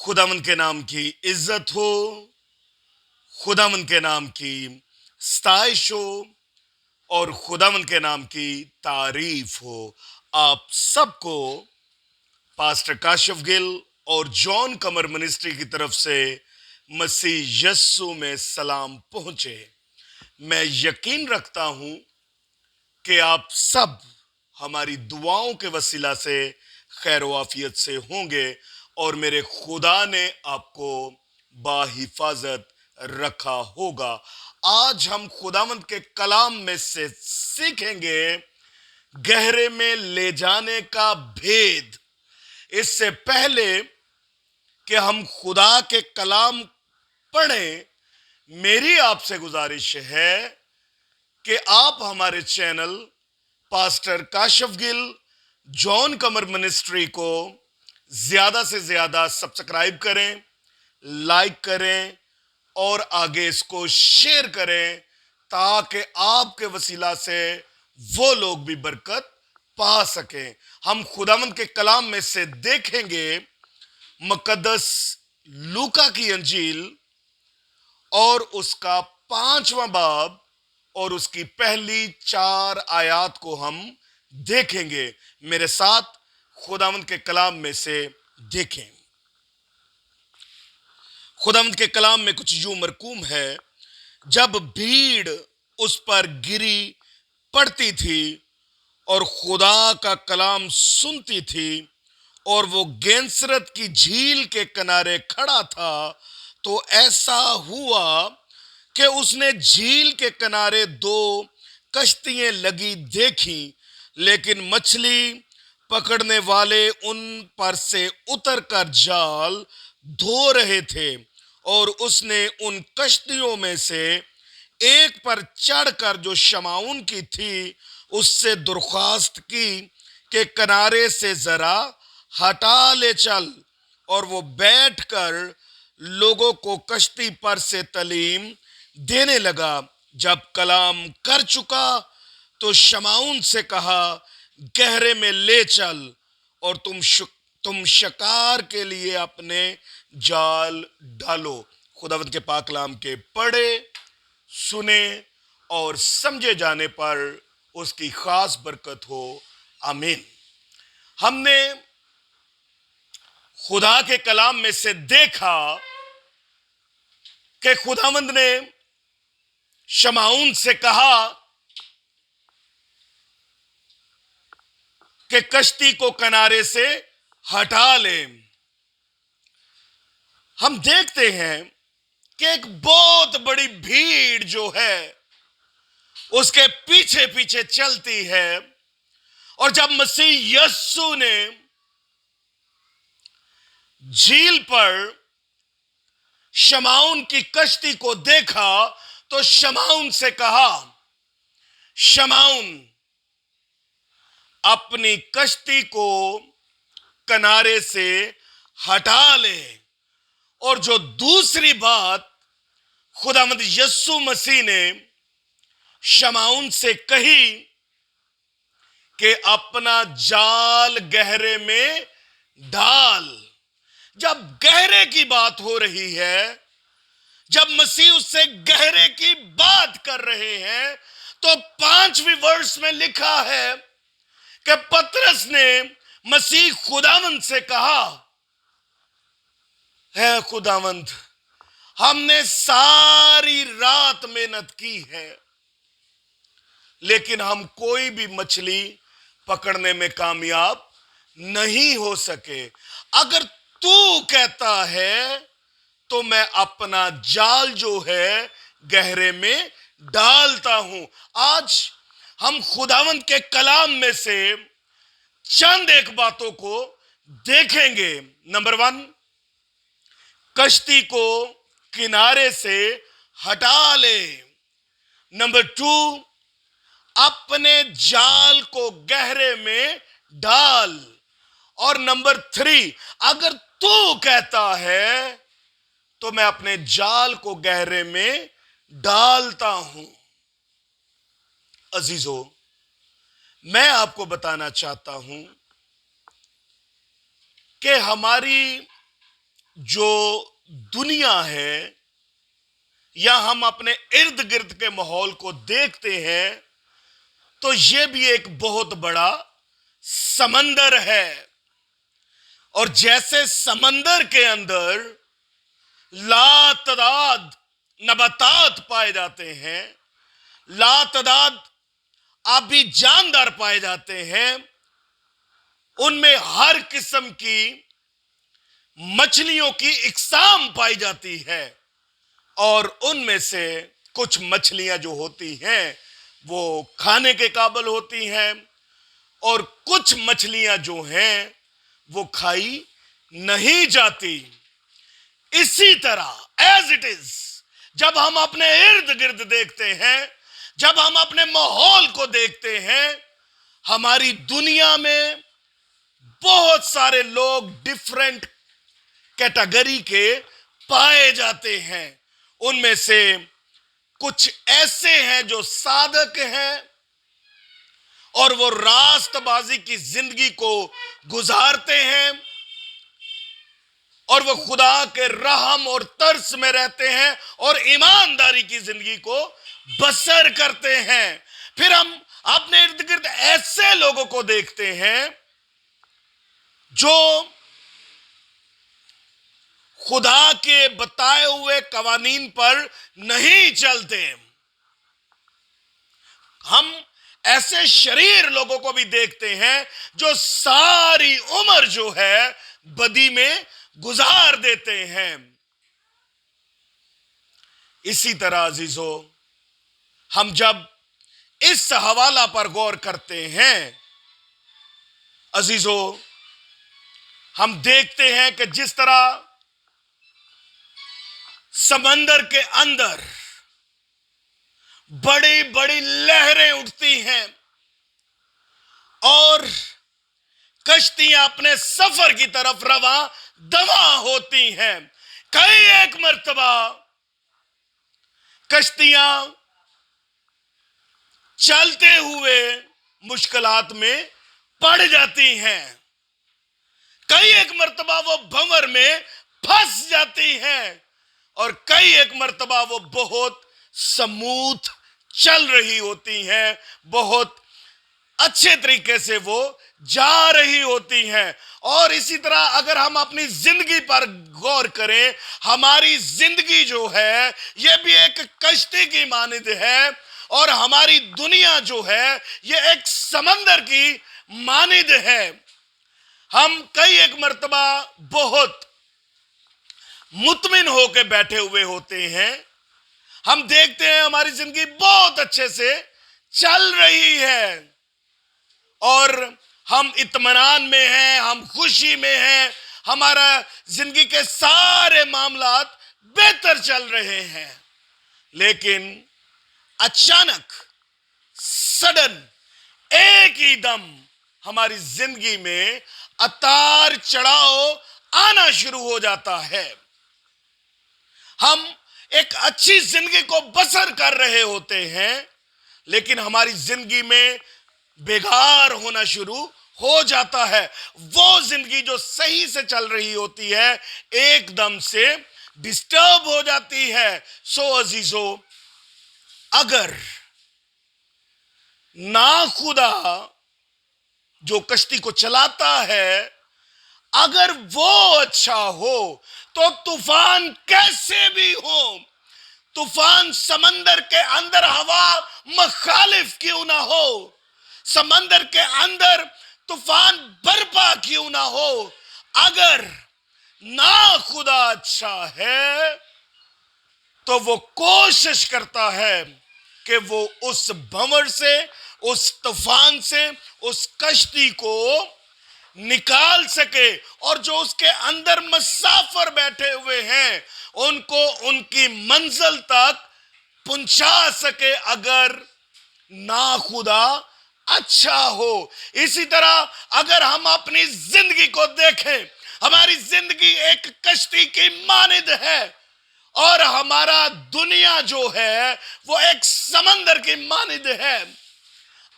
खुदावंद के नाम की इज्जत हो, खुदावंद के नाम की स्ताइश हो और खुदावंद के नाम की तारीफ हो। आप सबको पास्टर काशिफ गिल और जॉन कमर मिनिस्ट्री की तरफ से मसीह यस्सु में सलाम पहुंचे। मैं यकीन रखता हूं कि आप सब हमारी दुआओं के वसीला से खैर वाफियत से होंगे और मेरे खुदा ने आपको बाहिफाजत रखा होगा। आज हम खुदावंद के कलाम में से सीखेंगे गहरे में ले जाने का भेद। इससे पहले कि हम खुदा के कलाम पढ़ें, मेरी आपसे गुजारिश है कि आप हमारे channel pastor Kashif Gill John Qamar ministry को ज्यादा से ज्यादा सब्सक्राइब करें, लाइक करें और आगे इसको शेयर करें ताकि आपके वसीला से वो लोग भी बरकत पा सकें। हम खुदावंद के कलाम में से देखेंगे मुकद्दस लूका की अंजील और उसका 5वां बाब और उसकी पहली 4 आयत को हम देखेंगे। मेरे साथ खुदावंद के कलाम में से देखें। खुदावंद के कलाम में कुछ यूं मरकूम है, जब भीड़ उस पर गिरी पड़ती थी और खुदा का कलाम सुनती थी और वो गेंसरत की झील के किनारे खड़ा था, तो ऐसा हुआ कि उसने झील के किनारे 2 कश्तियां लगी देखी, लेकिन मछली पकड़ने वाले उन पर से उतरकर जाल धो रहे थे। और उसने उन कश्तियों में से एक पर चढ़कर, जो शमाउन की थी, उससे दरख्वास्त की कि किनारे से जरा हटा ले चल। और वो बैठकर लोगों को कश्ती पर से तालीम देने लगा। जब कलाम कर चुका तो शमाउन से कहा, गहरे में ले चल और तुम शिकार के लिए अपने जाल डालो। खुदावंद के पाक कलाम के पढ़े, सुने और समझे जाने पर उसकी खास बरकत हो। आमीन। हमने खुदा के कलाम में से देखा कि खुदावंद ने शमाउन से कहा कि कश्ती को किनारे से हटा ले। हम देखते हैं कि एक बहुत बड़ी भीड़ जो है उसके पीछे पीछे चलती है, और जब मसीह यस्सु ने झील पर शमाउन की कश्ती को देखा तो शमाउन से कहा, शमाउन अपनी कश्ती को किनारे से हटा ले। और जो दूसरी बात खुदावंद यस्सु मसीह ने शमाउन से कही कि अपना जाल गहरे में डाल। जब गहरे की बात हो रही है, जब मसीह उससे गहरे की बात कर रहे हैं, तो 5वीं वर्ष में लिखा है कि पतरस ने मसीह खुदावंद से कहा, है खुदावंद, हमने सारी रात मेहनत की है लेकिन हम कोई भी मछली पकड़ने में कामयाब नहीं हो सके। अगर तू कहता है तो मैं अपना जाल जो है गहरे में डालता हूं। आज हम खुदावंद के कलाम में से चंद एक बातों को देखेंगे। नंबर 1, कश्ती को किनारे से हटा ले। नंबर 2, अपने जाल को गहरे में डाल। और नंबर 3, अगर तू कहता है तो मैं अपने जाल को गहरे में डालता हूं। अजीजों, मैं आपको बताना चाहता हूं कि हमारी जो दुनिया है या हम अपने इर्द गिर्द के माहौल को देखते हैं तो ये भी एक बहुत बड़ा समंदर है। और जैसे समंदर के अंदर लातादाद नबातात पाए जाते हैं, लातादाद आबी जानदार पाए जाते हैं, उनमें हर किस्म की मछलियों की इकसाम पाई जाती है। और उनमें से कुछ मछलियां जो होती हैं वो खाने के काबिल होती हैं और कुछ मछलियां जो हैं वो खाई नहीं जाती। इसी तरह एज इट इज जब हम अपने इर्द गिर्द देखते हैं, जब हम अपने माहौल को देखते हैं, हमारी दुनिया में बहुत सारे लोग डिफरेंट कैटेगरी के पाए जाते हैं। उनमें से कुछ ऐसे हैं जो साधक हैं और वो रास्तबाजी की जिंदगी को गुजारते हैं और वो खुदा के रहम और तरस में रहते हैं और ईमानदारी की जिंदगी को बसर करते हैं। फिर हम अपने इर्द गिर्द ऐसे लोगों को देखते हैं जो खुदा के बताए हुए कवानीन पर नहीं चलते। हम ऐसे शरीर लोगों को भी देखते हैं जो सारी उम्र जो है बदी में गुजार देते हैं। इसी तरह अजीजों, हम जब इस हवाला पर गौर करते हैं अजीजों, हम देखते हैं कि जिस तरह समंदर के अंदर बड़ी बड़ी लहरें उठती हैं और कश्तियां अपने सफर की तरफ रवा दवा होती हैं। कई एक मर्तबा कश्तियां चलते हुए मुश्किलात में पड़ जाती हैं, कई एक मर्तबा वो भंवर में फंस जाती हैं और कई एक मर्तबा वो बहुत स्मूथ चल रही होती हैं, बहुत अच्छे तरीके से वो जा रही होती हैं। और इसी तरह अगर हम अपनी जिंदगी पर गौर करें, हमारी जिंदगी जो है ये भी एक कश्ती की मानिंद है और हमारी दुनिया जो है ये एक समंदर की मानिंद है। हम कई एक मर्तबा बहुत मुतमिन होकर बैठे हुए होते हैं, हम देखते हैं हमारी जिंदगी बहुत अच्छे से चल रही है और हम इत्मीनान में हैं, हम खुशी में हैं, हमारा जिंदगी के सारे मामलात बेहतर चल रहे हैं। लेकिन अचानक सडन एक ही दम हमारी जिंदगी में उतार चढ़ाव आना शुरू हो जाता है। हम एक अच्छी जिंदगी को बसर कर रहे होते हैं लेकिन हमारी जिंदगी में बेकार होना शुरू हो जाता है। वो जिंदगी जो सही से चल रही होती है एकदम से डिस्टर्ब हो जाती है। सो अजीजों, अगर ना खुदा जो कश्ती को चलाता है अगर वो अच्छा हो तो तूफान कैसे भी हो, तूफान समंदर के अंदर हवा मुखालिफ क्यों ना हो, समंदर के अंदर तूफान बर्पा क्यों ना हो, अगर ना खुदा अच्छा है तो वो कोशिश करता है कि वो उस भंवर से, उस तूफान से उस कश्ती को निकाल सके और जो उसके अंदर मुसाफिर बैठे हुए हैं उनको उनकी मंजिल तक पहुंचा सके अगर ना खुदा अच्छा हो। इसी तरह अगर हम अपनी जिंदगी को देखें, हमारी जिंदगी एक कश्ती की मानिंद है और हमारा दुनिया जो है वो एक समंदर की मानिंद है।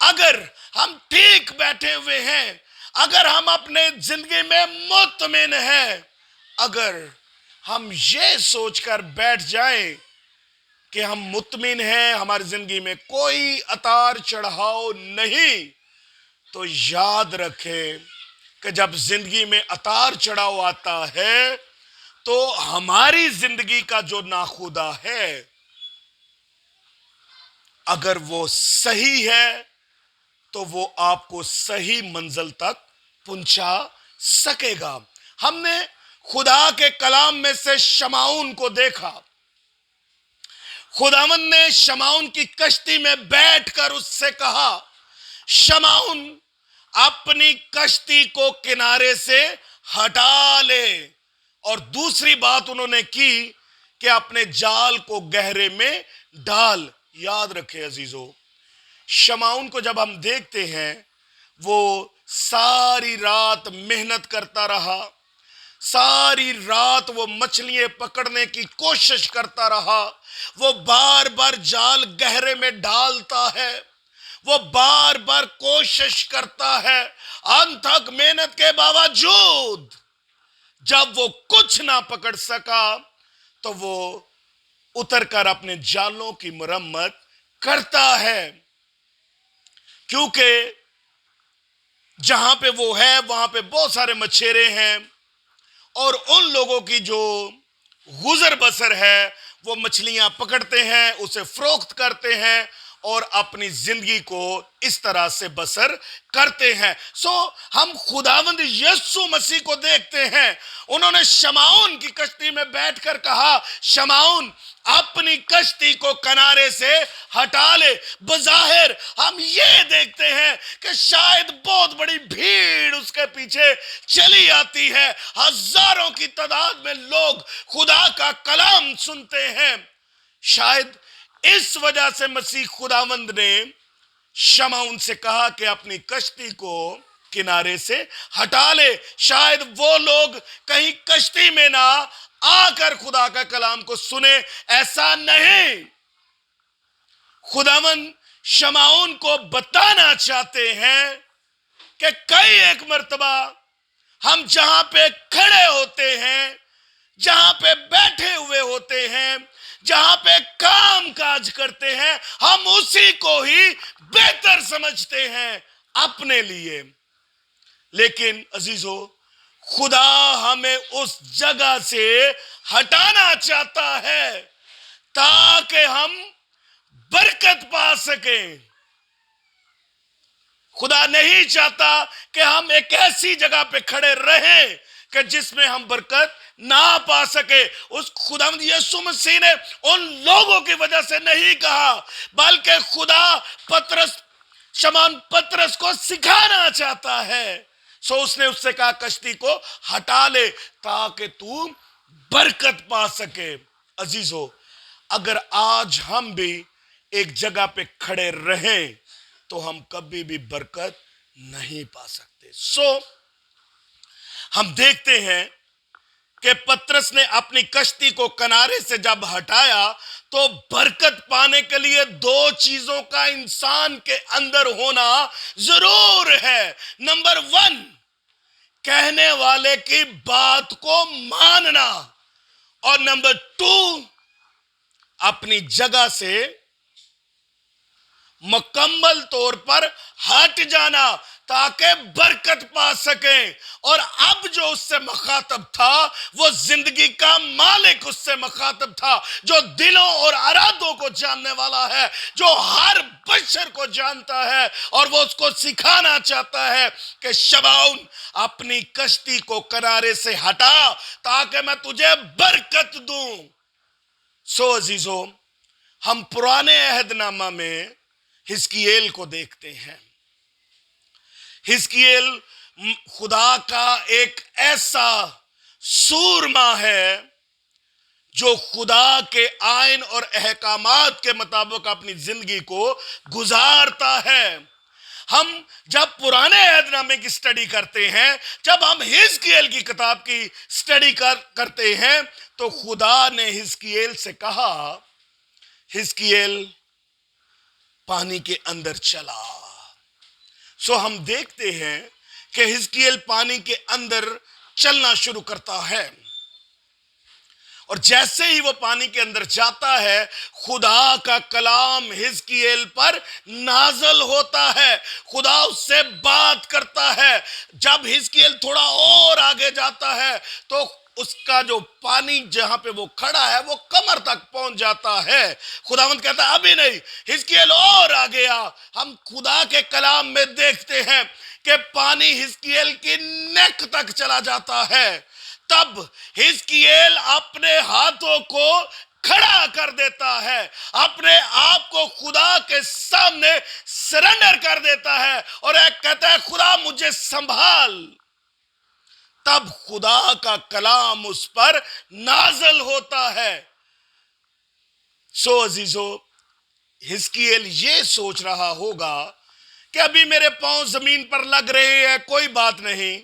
अगर हम ठीक बैठे हुए हैं, अगर हम अपने जिंदगी में मुतमिन हैं, अगर हम ये सोचकर बैठ जाएं कि हम मुतमिन हैं, हमारी जिंदगी में कोई उतार चढ़ाव नहीं, तो याद रखें कि जब जिंदगी में उतार चढ़ाव आता है तो हमारी जिंदगी का जो नाखुदा है, अगर वो सही है तो वो आपको सही मंजिल तक पहुंचा सकेगा। हमने खुदा के कलाम में से शमाउन को देखा। खुदावंद ने शमाउन की कश्ती में बैठकर उससे कहा, शमाउन अपनी कश्ती को किनारे से हटा ले। और दूसरी बात उन्होंने की कि अपने जाल को गहरे में डाल। याद रखें अजीजों, शमाउन को जब हम देखते हैं, वो सारी रात मेहनत करता रहा, सारी रात वो मछलियां पकड़ने की कोशिश करता रहा, वो बार बार जाल गहरे में डालता है, वो बार बार कोशिश करता है। अंत तक मेहनत के बावजूद जब वो कुछ ना पकड़ सका तो वो उतरकर अपने जालों की मरम्मत करता है, क्योंकि जहां पे वो है वहां पे बहुत सारे मछेरे हैं और उन लोगों की जो गुजर बसर है वो मछलियां पकड़ते हैं, उसे फरोख्त करते हैं और अपनी जिंदगी को इस तरह से बसर करते हैं। हम खुदावंद यीशु मसीह को देखते हैं, उन्होंने शमाउन की कश्ती में बैठकर कहा, शमाउन अपनी कश्ती को किनारे से हटा ले। बज़ाहिर हम ये देखते हैं कि शायद बहुत बड़ी भीड़ उसके पीछे चली आती है, हजारों की तादाद में लोग खुदा का कलाम सुनते हैं। शायद इस वजह से मसीह खुदावंद ने शमाउन से कहा कि अपनी कश्ती को किनारे से हटा ले। शायद वो लोग कहीं कश्ती में ना आकर खुदा का कलाम को सुने, ऐसा नहीं। खुदावंद शमाउन को बताना चाहते हैं कि कई एक मर्तबा हम जहां पे खड़े होते हैं, जहां पे बैठे हुए होते हैं, जहां पे काम काज करते हैं, हम उसी को ही बेहतर समझते हैं अपने लिए। लेकिन अजीजों, खुदा हमें उस जगह से हटाना चाहता है ताकि हम बरकत पा सकें। खुदा नहीं चाहता कि हम एक ऐसी जगह पे खड़े रहें कि जिसमें हम बरकत ना पा सके। उस खुदावंद यीशु मसीह ने उन लोगों की वजह से नहीं कहा, बल्कि खुदा शमौन पतरस को सिखाना चाहता है। उसने उससे कहा, कश्ती को हटा ले ताकि तू बरकत पा सके। अजीजों, अगर आज हम भी एक जगह पे खड़े रहें तो हम कभी भी बरकत नहीं पा सकते। हम देखते हैं कि पतरस ने अपनी कश्ती को किनारे से जब हटाया तो बरकत पाने के लिए दो चीजों का इंसान के अंदर होना जरूर है। नंबर 1, कहने वाले की बात को मानना, और नंबर 2, अपनी जगह से मुकम्मल तौर पर हट जाना ताकि बरकत पा सके। और अब जो उससे मुखातब था वो जिंदगी का मालिक उससे मुखातब था, जो दिलों और इरादों को जानने वाला है, जो हर बशर को जानता है, और वो उसको सिखाना चाहता है कि शमौन अपनी कश्ती को किनारे से हटा ताकि मैं तुझे बरकत दूं। अजीजों, हम पुराने अहदनामा में हिजकियेल को देखते हैं। हिजकियेल खुदा का एक ऐसा सूरमा है जो खुदा के आइन और अहकामात के मुताबिक अपनी जिंदगी को गुजारता है। हम जब पुराने अहदनामे की स्टडी करते हैं, जब हम हिजकियेल की किताब की स्टडी करते हैं, तो खुदा ने हिजकियेल से कहा, हिजकियेल पानी के अंदर चला। हम देखते हैं कि हिजकियेल पानी के अंदर चलना शुरू करता है। اور جیسے ہی وہ پانی کے اندر جاتا ہے خدا کا کلام حزقیل پر نازل ہوتا ہے، خدا اس سے بات کرتا ہے۔ جب حزقیل تھوڑا اور آگے جاتا ہے تو اس کا جو پانی جہاں پہ وہ کھڑا ہے وہ کمر تک پہنچ جاتا ہے۔ خداوند کہتا ہے ابھی نہیں، حزقیل اور آگے آ۔ ہم خدا کے کلام میں دیکھتے ہیں کہ پانی حزقیل کی نیک تک چلا جاتا ہے۔ تب حزقیل اپنے ہاتھوں کو کھڑا کر دیتا ہے، اپنے آپ کو خدا کے سامنے سرنڈر کر دیتا ہے اور ایک کہتا ہے خدا مجھے سنبھال۔ تب خدا کا کلام اس پر نازل ہوتا ہے۔ سو عزیزو، حزقیل یہ سوچ رہا ہوگا کہ ابھی میرے پاؤں زمین پر لگ رہے ہیں، کوئی بات نہیں،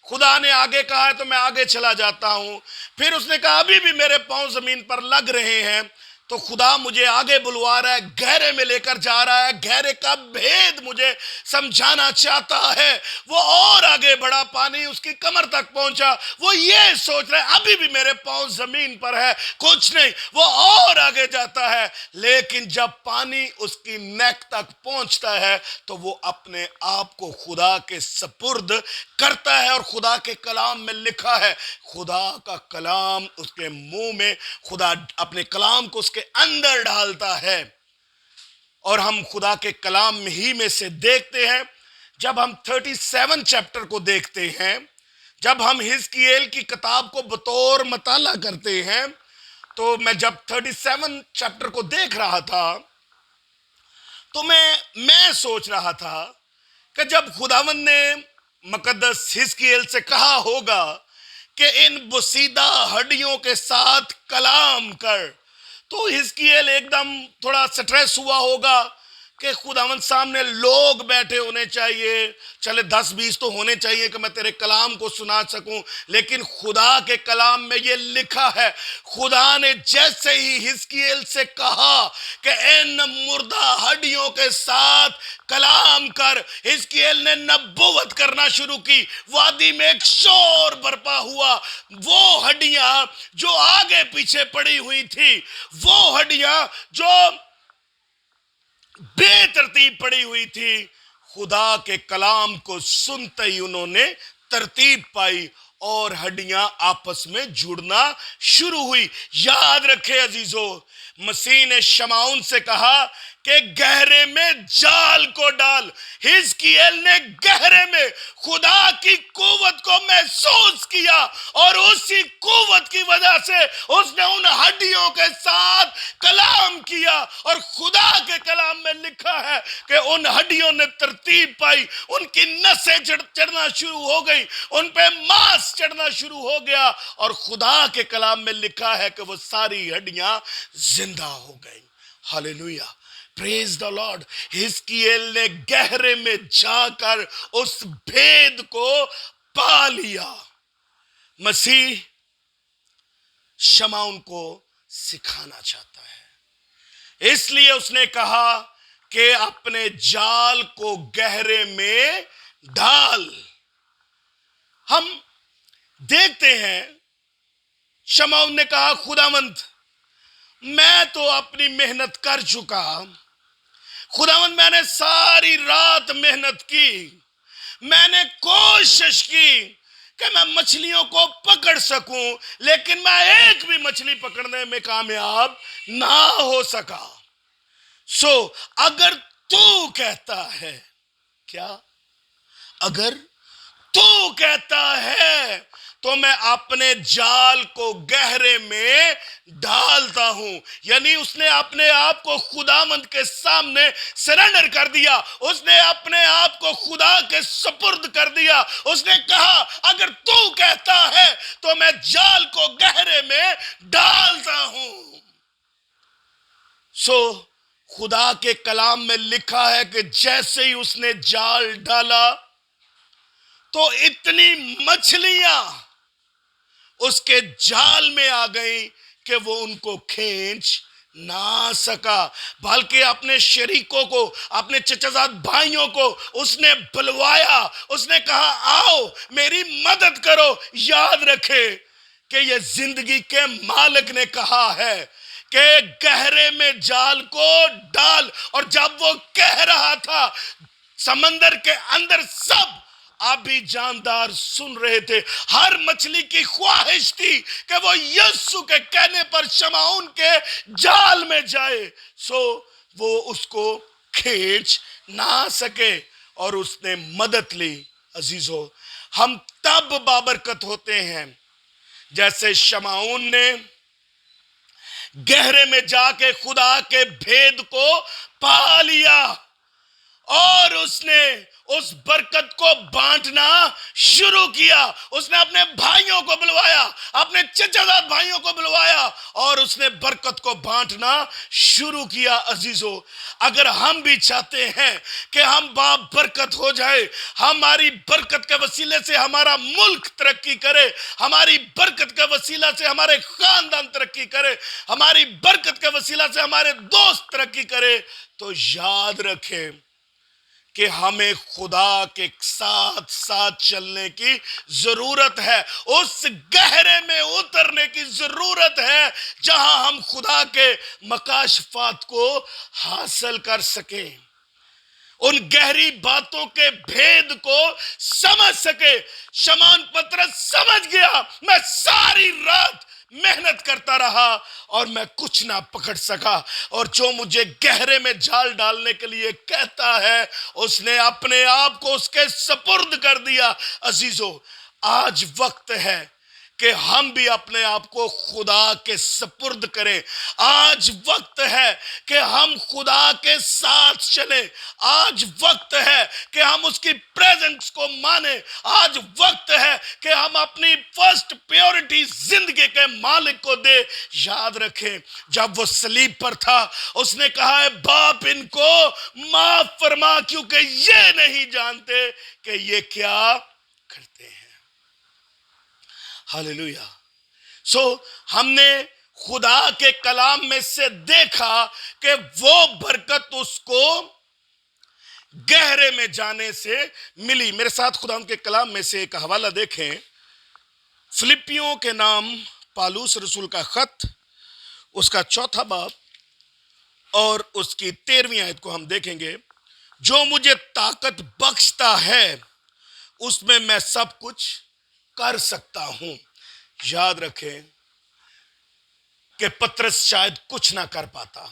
خدا نے آگے کہا ہے تو میں آگے چلا جاتا ہوں۔ پھر اس نے کہا ابھی بھی میرے پاؤں زمین پر لگ رہے ہیں تو خدا مجھے آگے بلوا رہا ہے، گہرے میں لے کر جا رہا ہے، گہرے کا بھید مجھے سمجھانا چاہتا ہے۔ وہ اور آگے بڑھا، پانی اس کی کمر تک پہنچا، وہ یہ سوچ رہا ہے ابھی بھی میرے پاؤں زمین پر ہے، کچھ نہیں، وہ اور آگے جاتا ہے۔ لیکن جب پانی اس کی نیک تک پہنچتا ہے تو وہ اپنے آپ کو خدا کے سپرد کرتا ہے، اور خدا کے کلام میں لکھا ہے خدا کا کلام اس کے منہ میں، خدا اپنے کلام کو اس کے اندر ڈالتا ہے۔ اور ہم خدا کے کلام ہی میں سے دیکھتے ہیں، جب ہم 37 چیپٹر کو دیکھتے ہیں، جب ہم حزقیل کی کتاب کو بطور مطالعہ کرتے ہیں، تو میں جب 37 چیپٹر کو دیکھ رہا تھا تو میں سوچ رہا تھا کہ جب خداوند نے مقدس حزقیل سے کہا ہوگا کہ ان بسیدہ ہڈیوں کے ساتھ کلام کر، تو حزقیل ایک دم تھوڑا سٹریس ہوا ہوگا کہ خداوند سامنے لوگ بیٹھے ہونے چاہیے، چلے 10-20 تو ہونے چاہیے کہ میں تیرے کلام کو سنا سکوں۔ لیکن خدا کے کلام میں یہ لکھا ہے، خدا نے جیسے ہی حزقیل سے کہا کہ ان مردہ ہڈیوں کے ساتھ کلام کر، حزقیل نے نبوت کرنا شروع کی۔ وادی میں ایک شور برپا ہوا، وہ ہڈیاں جو آگے پیچھے پڑی ہوئی تھی، وہ ہڈیاں جو بے ترتیب پڑی ہوئی تھی، خدا کے کلام کو سنتے ہی انہوں نے ترتیب پائی اور ہڈیاں آپس میں جڑنا شروع ہوئی۔ یاد رکھے عزیزو، مسیح نے شمعون سے کہا کہ گہرے میں جال کو ڈال۔ حزقیل نے گہرے میں خدا کی قوت کو محسوس کیا، اور اسی قوت کی وجہ سے اس نے ان ہڈیوں کے ساتھ کلام کیا، اور خدا کے کلام میں لکھا ہے کہ ان ہڈیوں نے ترتیب پائی، ان کی نسیں چڑھنا شروع ہو گئی، ان پہ ماس چڑھنا شروع ہو گیا، اور خدا کے کلام میں لکھا ہے کہ وہ ساری ہڈیاں زندہ ہو گئیں۔ ہاللیلویہ، پریز دا لارڈ۔ حزقیل نے گہرے میں جا کر اس بھید کو پا لیا۔ مسیح شمعون کو سکھانا چاہتا ہے، اس لیے اس نے کہا کہ اپنے جال کو گہرے میں ڈال۔ ہم دیکھتے ہیں شمعون نے کہا خداوند میں تو اپنی محنت کر چکا، خداوند میں نے ساری رات محنت کی، میں نے کوشش کی کہ میں مچھلیوں کو پکڑ سکوں، لیکن میں ایک بھی مچھلی پکڑنے میں کامیاب نہ ہو سکا۔ سو اگر تو کہتا ہے، کیا اگر تو کہتا ہے تو میں اپنے جال کو گہرے میں ڈالتا ہوں۔ یعنی اس نے اپنے آپ کو خداوند کے سامنے سرنڈر کر دیا، اس نے اپنے آپ کو خدا کے سپرد کر دیا۔ اس نے کہا اگر تو کہتا ہے تو میں جال کو گہرے میں ڈالتا ہوں۔ سو خدا کے کلام میں لکھا ہے کہ جیسے ہی اس نے جال ڈالا تو اتنی مچھلیاں اس کے جال میں آ گئیں کہ وہ ان کو کھینچ نہ سکا، بلکہ اپنے شریکوں کو، اپنے چچا بھائیوں کو اس نے بلوایا، اس نے کہا آؤ میری مدد کرو۔ یاد رکھے کہ یہ زندگی کے مالک نے کہا ہے کہ گہرے میں جال کو ڈال، اور جب وہ کہہ رہا تھا سمندر کے اندر سب آبی جاندار سن رہے تھے. ہر مچھلی کی خواہش تھی کہ وہ یسوع کے کہنے پر شمعون کے جال میں جائے، سو وہ اس کو کھینچ نہ سکے اور اس نے مدد لی. عزیزو، ہم تب بابرکت ہوتے ہیں جیسے شمعون نے گہرے میں جا کے خدا کے بھید کو پا لیا، اور اس نے اس برکت کو بانٹنا شروع کیا. اس نے اپنے بھائیوں کو بلوایا، اپنے چچا زاد بھائیوں کو بلوایا، اور اس نے برکت کو بانٹنا شروع کیا. عزیزو، اگر ہم بھی چاہتے ہیں کہ ہم برکت ہو جائے، ہماری برکت کے وسیلے سے ہمارا ملک ترقی کرے، ہماری برکت کے وسیلہ سے ہمارے خاندان ترقی کرے، ہماری برکت کے وسیلہ سے ہمارے دوست ترقی کرے، تو یاد رکھیں کہ ہمیں خدا کے ساتھ ساتھ چلنے کی ضرورت ہے. اس گہرے میں اترنے کی ضرورت ہے جہاں ہم خدا کے مکاشفات کو حاصل کر سکیں، ان گہری باتوں کے بھید کو سمجھ سکے. شمعون پترس سمجھ گیا، میں ساری رات محنت کرتا رہا اور میں کچھ نہ پکڑ سکا، اور جو مجھے گہرے میں جال ڈالنے کے لیے کہتا ہے اس نے اپنے آپ کو اس کے سپرد کر دیا. عزیزو، آج وقت ہے کہ ہم بھی اپنے آپ کو خدا کے سپرد کریں. آج وقت ہے کہ ہم خدا کے ساتھ چلیں. آج وقت ہے کہ ہم اس کی پریزنس کو مانیں. آج وقت ہے کہ ہم اپنی فرسٹ پیورٹی زندگی کے مالک کو دے. یاد رکھیں، جب وہ صلیب پر تھا اس نے کہا ہے باپ ان کو معاف فرما، کیونکہ یہ نہیں جانتے کہ یہ کیا کرتے ہیں. ہاللویا. سو ہم نے خدا کے کلام میں سے دیکھا کہ وہ برکت اس کو گہرے میں جانے سے ملی. میرے ساتھ خدا کے کلام میں سے ایک حوالہ دیکھیں. فلپیوں کے نام پالوس رسول کا خط، اس کا 4 باب اور اس کی 13ویں آیت کو ہم دیکھیں گے. جو مجھے طاقت بخشتا ہے اس میں سب کچھ کر سکتا ہوں. یاد رکھیں کہ پترس شاید کچھ نہ کر پاتا،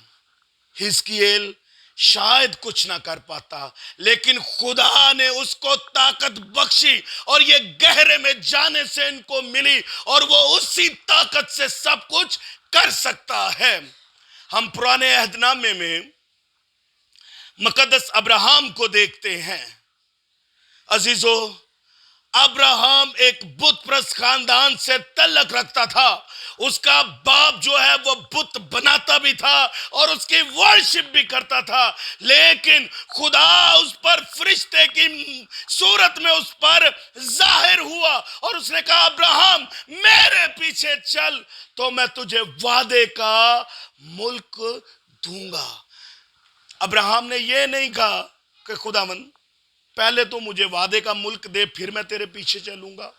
حزقیل شاید کچھ نہ کر پاتا، لیکن خدا نے اس کو طاقت بخشی اور یہ گہرے میں جانے سے ان کو ملی، اور وہ اسی طاقت سے سب کچھ کر سکتا ہے. ہم پرانے عہد نامے میں مقدس ابراہم کو دیکھتے ہیں. عزیزو، ابراہم ایک بت پرست خاندان سے تعلق رکھتا تھا. اس کا باپ جو ہے وہ بت بناتا بھی تھا اور اس کی ورشپ بھی کرتا تھا، لیکن خدا اس پر فرشتے کی صورت میں اس پر ظاہر ہوا اور اس نے کہا ابراہم میرے پیچھے چل تو میں تجھے وعدے کا ملک دوں گا. ابراہم نے یہ نہیں کہا کہ خداوند پہلے تو مجھے وعدے کا ملک دے پھر میں تیرے پیچھے چلوں گا،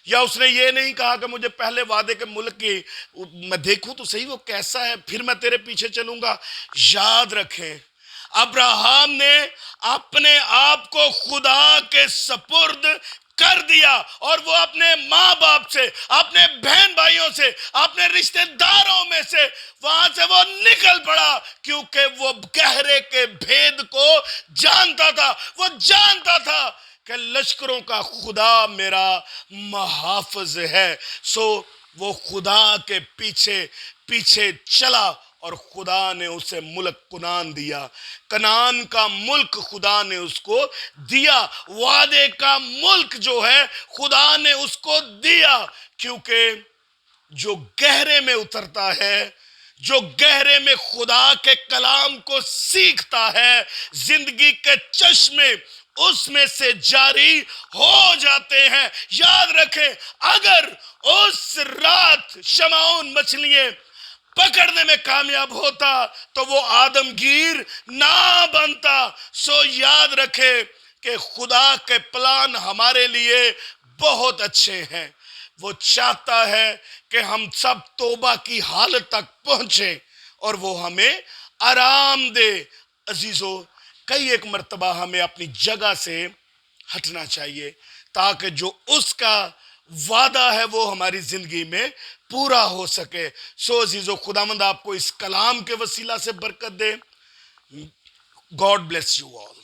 یا اس نے یہ نہیں کہا کہ مجھے پہلے وعدے کے ملک کی میں دیکھوں تو صحیح وہ کیسا ہے پھر میں تیرے پیچھے چلوں گا. یاد رکھیں ابراہم نے اپنے آپ کو خدا کے سپرد کر دیا، اور وہ اپنے ماں باپ سے، اپنے بہن بھائیوں سے، اپنے رشتہ داروں میں سے وہاں سے وہ نکل پڑا، کیونکہ وہ گہرے کے بھید کو جانتا تھا. وہ جانتا تھا کہ لشکروں کا خدا میرا محافظ ہے. سو وہ خدا کے پیچھے پیچھے چلا اور خدا نے اسے ملک کنان دیا. کنان کا ملک خدا نے اس کو دیا. وعدے کا ملک جو ہے خدا نے اس کو دیا، کیونکہ جو گہرے میں اترتا ہے، جو گہرے میں خدا کے کلام کو سیکھتا ہے، زندگی کے چشمے اس میں سے جاری ہو جاتے ہیں. یاد رکھیں اگر اس رات شمعون مچھلیاں پکڑنے میں کامیاب ہوتا تو وہ آدمگیر نہ بنتا. سو یاد رکھیں کہ خدا کے پلان ہمارے لیے بہت اچھے ہیں. وہ چاہتا ہے کہ ہم سب توبہ کی حالت تک پہنچیں اور وہ ہمیں آرام دے۔ عزیزو، کئی ایک مرتبہ ہمیں اپنی جگہ سے ہٹنا چاہیے تاکہ جو اس کا وعدہ ہے وہ ہماری زندگی میں پورا ہو سکے۔ سو عزیزو، خداوند آپ کو اس کلام کے وسیلہ سے برکت دے۔ God bless you all.